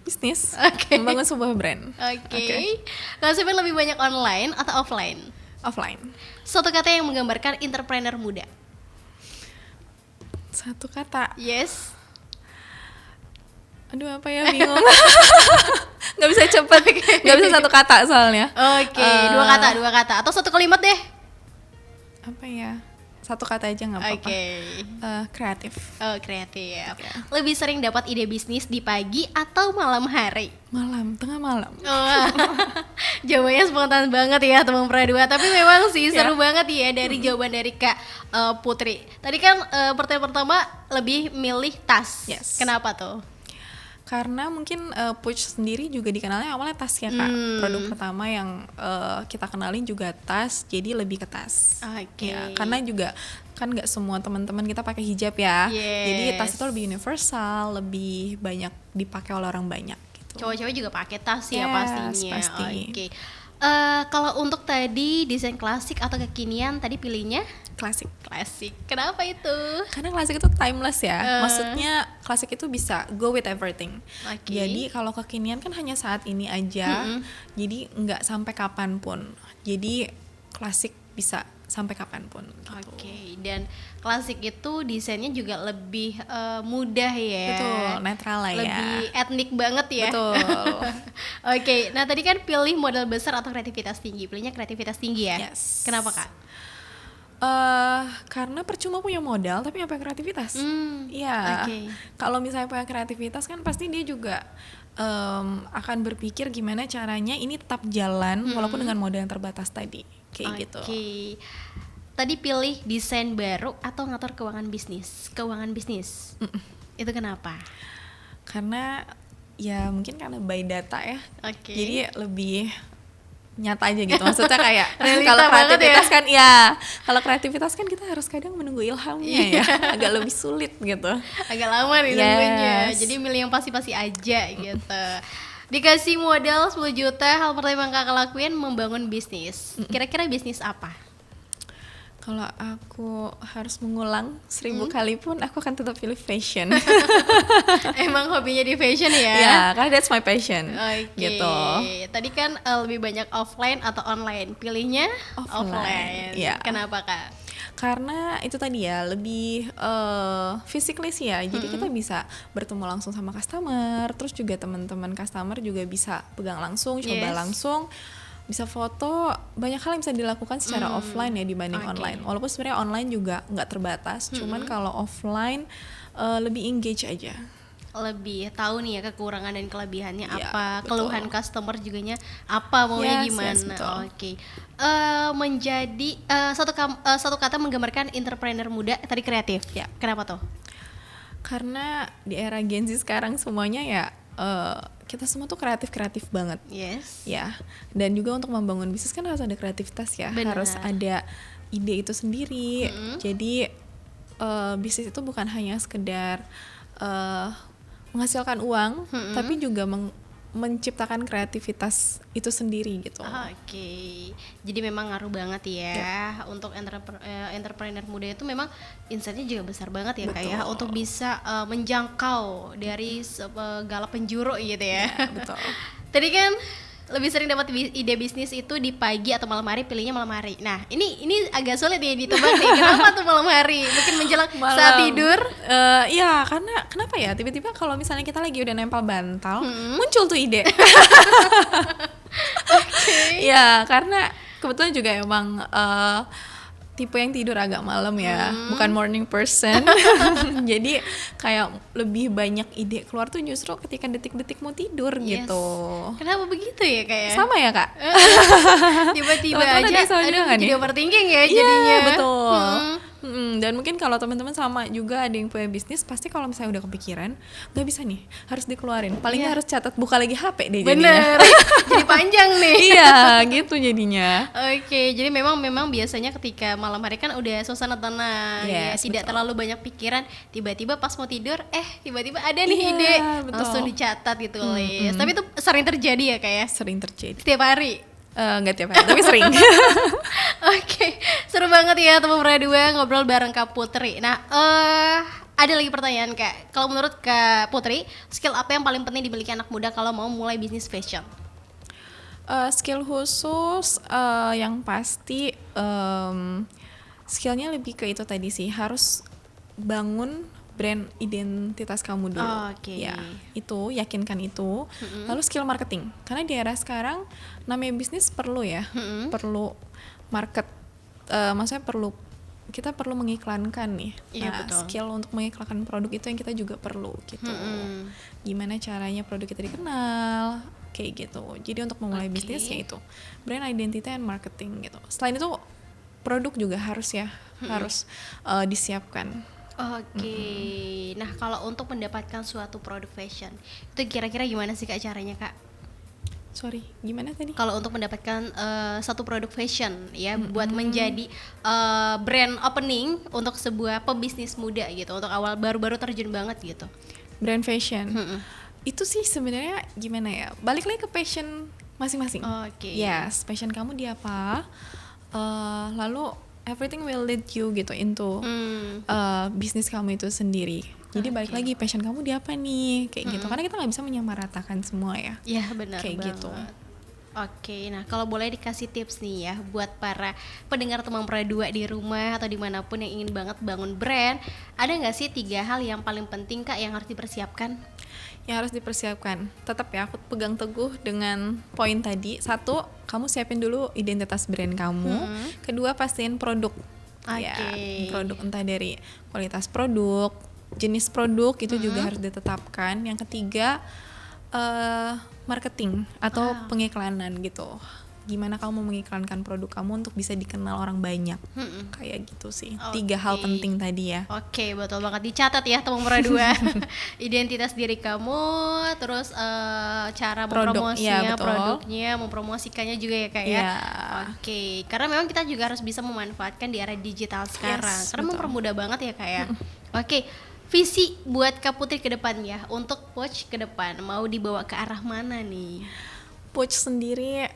bisnis. Oke. Membangun sebuah brand. Oke. Konsumen lebih banyak online atau offline? Offline. Suatu kata yang menggambarkan entrepreneur muda. Satu kata. Yes. Aduh apa ya, bingung. Nggak bisa cepet. Nggak bisa satu kata soalnya. Oke, dua kata atau satu kalimat deh. Apa ya? Satu kata aja nggak apa-apa. Oke. Kreatif. Oh, kreatif. Oke. Lebih sering dapat ide bisnis di pagi atau malam hari? Malam, tengah malam. Oh, jawabannya spontan banget ya teman Pradua. Tapi memang sih seru Ya. banget ya dari jawaban dari Kak Putri. Tadi kan pertanyaan pertama lebih milih tas. Yes. Kenapa tuh? Karena mungkin Puch sendiri juga dikenalnya awalnya tas ya Kak. Produk pertama yang kita kenalin juga tas, jadi lebih ke tas. Oke. Ya, karena juga kan nggak semua teman-teman kita pakai hijab ya. Yes. Jadi tas itu lebih universal, lebih banyak dipakai oleh orang banyak gitu. Cowok-cowok juga pakai tas ya Yes, pastinya. pasti. Oke. Kalau untuk tadi desain klasik atau kekinian, tadi pilihnya Klasik. klasik. Kenapa itu? Karena klasik itu timeless ya. Maksudnya klasik itu bisa go with everything. Oke. Jadi kalau kekinian kan hanya saat ini aja. Jadi nggak sampai kapanpun. Jadi klasik bisa sampai kapanpun. Gitu. Oke, dan klasik itu desainnya juga lebih mudah ya. Betul, netral lah ya. Lebih etnik banget ya. Betul. Oke, nah tadi kan pilih modal besar atau kreativitas tinggi. Pilihnya kreativitas tinggi ya. Yes. Kenapa Kak? Karena percuma punya modal tapi apa kreativitas? Iya. Oke. Kalau misalnya punya kreativitas kan pasti dia juga akan berpikir gimana caranya ini tetap jalan walaupun dengan modal yang terbatas tadi. Kayak gitu. Oke. Tadi pilih desain baru atau ngatur keuangan bisnis? Keuangan bisnis. Itu kenapa? Karena ya mungkin karena by data ya. Oke. Jadi lebih nyata aja gitu. Maksudnya kayak Realita kalau banget kreativitas ya. kan ya, kalau kreativitas kan kita harus kadang menunggu ilhamnya ya. Agak lebih sulit gitu. Agak lama nih Yes. nunggunya. Jadi milih yang pasti-pasti aja gitu. Dikasih modal 10 juta, hal pertama yang Kakak lakuin membangun bisnis. Kira-kira bisnis apa? Kalau aku harus mengulang 1000 kali pun aku akan tetap pilih fashion. Emang hobinya di fashion ya? Ya, karena that's my passion. Oke. Gitu. Tadi kan lebih banyak offline atau online? Pilihnya offline. Iya. Kenapa Kak? Karena itu tadi ya lebih physically sih ya. Jadi kita bisa bertemu langsung sama customer, terus juga teman-teman customer juga bisa pegang langsung, coba Yes. langsung. Bisa foto, banyak hal yang bisa dilakukan secara offline ya dibanding online. Walaupun sebenarnya online juga nggak terbatas, cuman kalau offline lebih engage aja. lebih tahu nih ya kekurangan dan kelebihannya Iya, apa, betul. keluhan customer juganya apa, maunya Yes, gimana. yes, betul. Oke. Menjadi satu kata menggambarkan entrepreneur muda tadi kreatif. Ya. Kenapa tuh? Karena di era Gen Z sekarang semuanya ya kita semua tuh kreatif banget. Yes. Ya, dan juga untuk membangun bisnis kan harus ada kreativitas ya, Benar. harus ada ide itu sendiri. Jadi bisnis itu bukan hanya sekedar menghasilkan uang, tapi juga menciptakan kreativitas itu sendiri gitu. Oke, jadi memang ngaruh banget ya untuk entrepreneur muda itu memang insightnya juga besar banget ya Kak ya, Betul. untuk bisa menjangkau dari segala penjuru gitu ya. Betul. Tadi kan lebih sering dapat ide bisnis itu di pagi atau malam hari, pilihnya malam hari. Nah ini agak sulit nih ditebak nih, kenapa tuh malam hari? Mungkin menjelang saat tidur? Iya, karena kenapa ya? Tiba-tiba kalau misalnya kita lagi udah nempel bantal, muncul tuh ide. Ya, karena kebetulan juga emang tipe yang tidur agak malam ya, bukan morning person. Jadi kayak lebih banyak ide keluar tuh justru ketika detik-detik mau tidur Yes. gitu. Kenapa begitu ya Kak ya? Sama ya Kak? Tiba-tiba Teman-teman ada aja, yang sama juga nggak jadi nih? overthinking ya Iya, jadinya. betul. Dan mungkin kalau teman-teman sama juga ada yang punya bisnis, pasti kalau misalnya udah kepikiran nggak bisa nih, harus dikeluarin. Palingnya harus catat, buka lagi HP deh jadinya. Bener, jadi panjang nih. Iya, gitu jadinya. Oke, jadi memang biasanya ketika malam hari kan udah suasana tenang, ya, Yes, tidak betul. terlalu banyak pikiran. Tiba-tiba pas mau tidur, tiba-tiba ada nih Iya, ide, betul. langsung dicatat ditulis. Tapi itu sering terjadi ya kayak Sering terjadi. setiap hari. Nggak tiap hari, tapi sering. Oke, seru banget ya teman berdua ngobrol bareng Kak Putri. Nah, ada lagi pertanyaan Kak. Kalau menurut Kak Putri, skill apa yang paling penting dimiliki anak muda kalau mau mulai bisnis fashion? Skill khusus yang pasti skillnya lebih ke itu tadi sih, harus bangun brand identitas kamu dulu. Oke. Ya, itu yakinkan itu. Lalu skill marketing, karena di era sekarang namanya bisnis perlu ya, perlu market, maksudnya kita perlu mengiklankan nih. Iya, Nah, betul. skill untuk mengiklankan produk itu yang kita juga perlu gitu. Gimana caranya produk kita dikenal, kayak gitu. Jadi untuk memulai bisnis ya itu brand identity and marketing gitu. Selain itu produk juga harus harus disiapkan. Oke, nah kalau untuk mendapatkan suatu produk fashion, itu kira-kira gimana sih Kak caranya Kak? Sorry, gimana tadi? Kalau untuk mendapatkan satu produk fashion ya, buat menjadi brand opening untuk sebuah pebisnis muda gitu, untuk awal baru-baru terjun banget gitu. Brand fashion. Itu sih sebenarnya gimana ya? Balik lagi ke passion masing-masing. Oke. Yes, passion kamu di apa? Lalu everything will lead you gitu into bisnis kamu itu sendiri. Jadi balik lagi passion kamu di apa nih, kayak gitu. Karena kita nggak bisa menyamaratakan semua ya. Iya benar Kayak banget. gitu. Oke, nah kalau boleh dikasih tips nih ya buat para pendengar Teman Pra 2 di rumah atau dimanapun yang ingin banget bangun brand, ada nggak sih 3 hal yang paling penting Kak yang harus dipersiapkan? Yang harus dipersiapkan, tetap ya aku pegang teguh dengan poin tadi. 1, kamu siapin dulu identitas brand kamu. 2, pastiin produk. Ya, produk entah dari kualitas produk, jenis produk itu juga harus ditetapkan. Yang 3, marketing atau pengiklanan gitu. Gimana kamu mau mengiklankan produk kamu untuk bisa dikenal orang banyak. Kayak gitu sih. 3 hal penting tadi ya. Oke, betul banget, dicatat ya Teman Pra 2. Identitas diri kamu, terus cara Produk, mempromosinya, ya, betul. produknya, mempromosikannya juga ya Kak ya. Ya. Oke, karena memang kita juga harus bisa memanfaatkan di era digital sekarang. Yes, Karena betul. mempermudah banget ya Kak ya. Oke, visi buat Kak Putri ke depan ya, untuk Push ke depan mau dibawa ke arah mana nih? Push sendiri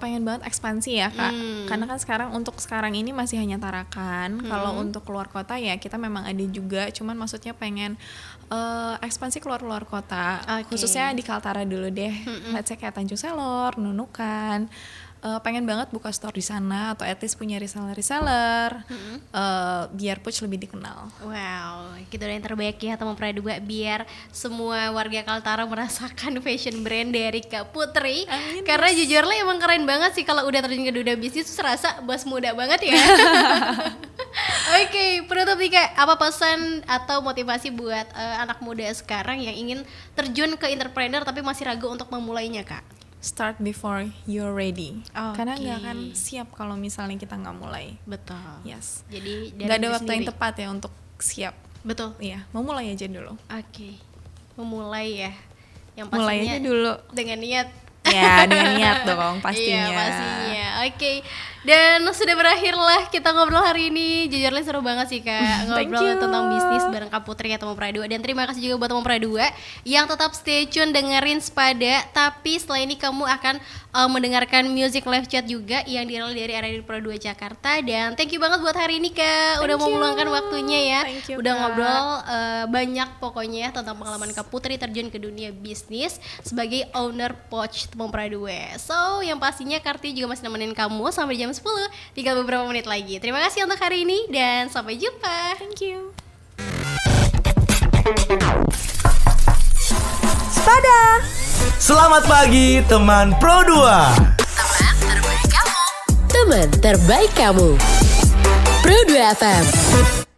pengen banget ekspansi ya Kak. Karena kan untuk sekarang ini masih hanya Tarakan. Kalau untuk keluar kota ya kita memang ada juga, cuman maksudnya pengen ekspansi keluar kota. Khususnya di Kaltara dulu deh. Let's say kayak Tanjung Selor, Nunukan. Pengen banget buka store di sana atau at least punya reseller biar Push lebih dikenal. Wow, gitu yang terbaik ya Teman Pra 2, biar semua warga Kaltara merasakan fashion brand dari Kak Putri. Amin. Karena jujur lah emang keren banget sih kalau udah terjun ke dunia bisnis tuh serasa bos muda banget ya. Oke, penutup nih Kak, apa pesan atau motivasi buat anak muda sekarang yang ingin terjun ke entrepreneur tapi masih ragu untuk memulainya Kak? Start before you're ready. Karena Oke. nggak akan siap kalau misalnya kita nggak mulai. Betul. Yes. Jadi dari Nggak ada diri waktu yang sendiri. tepat ya untuk siap. Betul. Iya, memulai aja dulu. Oke. Memulai ya. Yang Mulai pastinya aja dulu. dengan niat. Ya, dengan niat dong pastinya. Iya, pastinya. Oke. Dan sudah berakhirlah kita ngobrol hari ini. Jujurnya seru banget sih Kak, Thank ngobrol you. tentang bisnis bareng Kak Putri atau Mempra 2. Dan terima kasih juga buat Mempra 2 yang tetap stay tune dengerin Sepada. Tapi setelah ini kamu akan mendengarkan music live chat juga yang direl dari Radio Pro 2 Jakarta. Dan thank you banget buat hari ini Kak, udah mau meluangkan waktunya ya. Thank you, Udah Kak. ngobrol banyak pokoknya tentang pengalaman Kak Putri terjun ke dunia bisnis sebagai owner Pouch Mempra 2. So, yang pastinya Karti juga masih nemenin kamu sampai jam 10, tinggal beberapa menit lagi. Terima kasih untuk hari ini dan sampai jumpa. Thank you. Sepada. Selamat pagi teman Pro 2. Teman terbaik kamu. Pro 2 FM.